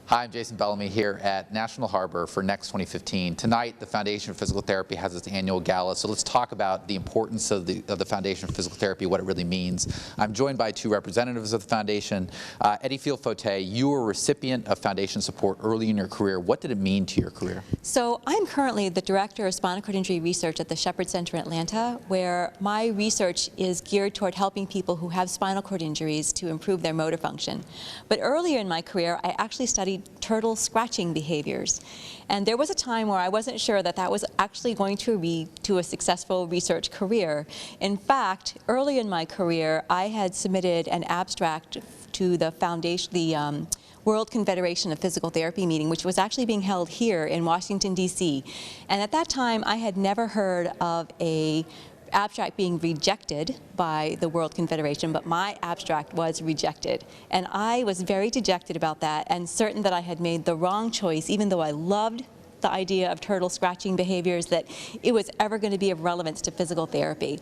Hi, I'm Jason Bellamy here at National Harbor for Next 2015. Tonight, the Foundation for Physical Therapy has its annual gala, so let's talk about the importance of the Foundation for Physical Therapy, what it really means. I'm joined by two representatives of the Foundation. Eddie Field-Fote, you were a recipient of Foundation support early in your career. What did it mean to your career? So I'm currently the Director of Spinal Cord Injury Research at the Shepherd Center in Atlanta, where my research is geared toward helping people who have spinal cord injuries to improve their motor function. But earlier in my career, I actually studied turtle scratching behaviors. And there was a time where I wasn't sure that that was actually going to lead to a successful research career. In fact, early in my career, I had submitted an abstract to the Foundation, the World Confederation of Physical Therapy meeting, which was actually being held here in Washington, D.C. And at that time, I had never heard of a abstract being rejected by the World Confederation, but my abstract was rejected. And I was very dejected about that and certain that I had made the wrong choice, even though I loved the idea of turtle scratching behaviors, that it was ever going to be of relevance to physical therapy.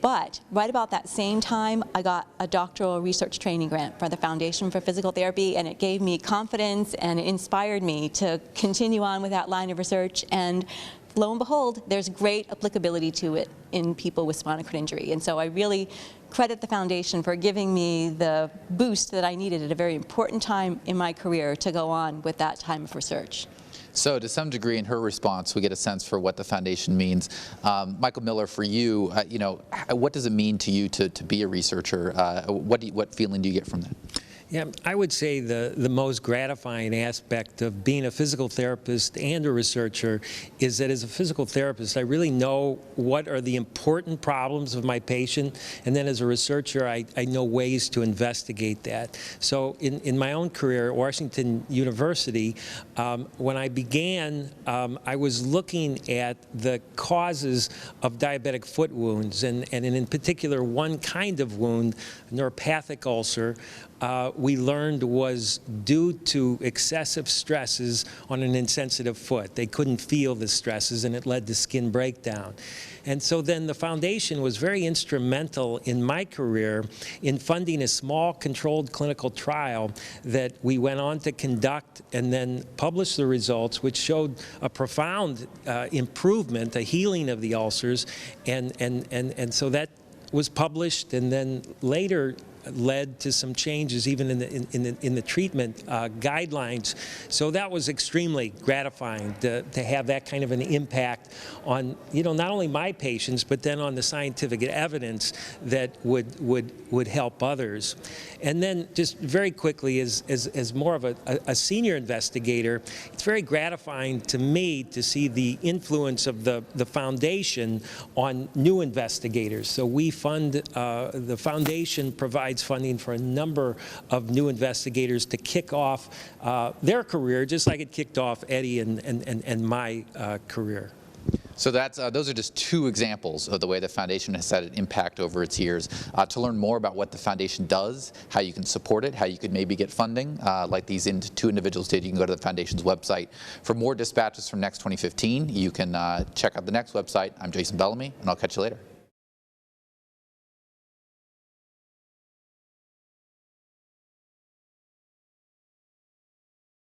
But right about that same time, I got a doctoral research training grant from the Foundation for Physical Therapy, and it gave me confidence and it inspired me to continue on with that line of research. And lo and behold, there's great applicability to it in people with spinal cord injury. And so I really credit the Foundation for giving me the boost that I needed at a very important time in my career to go on with that time of research. So to some degree in her response, we get a sense for what the Foundation means. Michael Miller, for you, what does it mean to you to be a researcher? What feeling do you get from that? Yeah, I would say the most gratifying aspect of being a physical therapist and a researcher is that as a physical therapist, I really know what are the important problems of my patient, and then as a researcher, I know ways to investigate that. So in my own career at Washington University, when I began, I was looking at the causes of diabetic foot wounds, and in particular, one kind of wound, neuropathic ulcer, we learned was due to excessive stresses on an insensitive foot. They couldn't feel the stresses, and it led to skin breakdown. And so then the Foundation was very instrumental in my career in funding a small controlled clinical trial that we went on to conduct and then publish the results, which showed a profound improvement, a healing of the ulcers, and so that was published and then later led to some changes even in the treatment guidelines. So that was extremely gratifying to have that kind of an impact on, not only my patients, but then on the scientific evidence that would help others. And then just very quickly, as more of a senior investigator, it's very gratifying to me to see the influence of the Foundation on new investigators. So we fund, the Foundation provides funding for a number of new investigators to kick off their career, just like it kicked off Eddie and my career. So those are just two examples of the way the Foundation has had an impact over its years. To learn more about what the Foundation does, how you can support it, how you could maybe get funding, like these two individuals did, you can go to the Foundation's website. For more dispatches from Next 2015, you can check out the Next website. I'm Jason Bellamy, and I'll catch you later.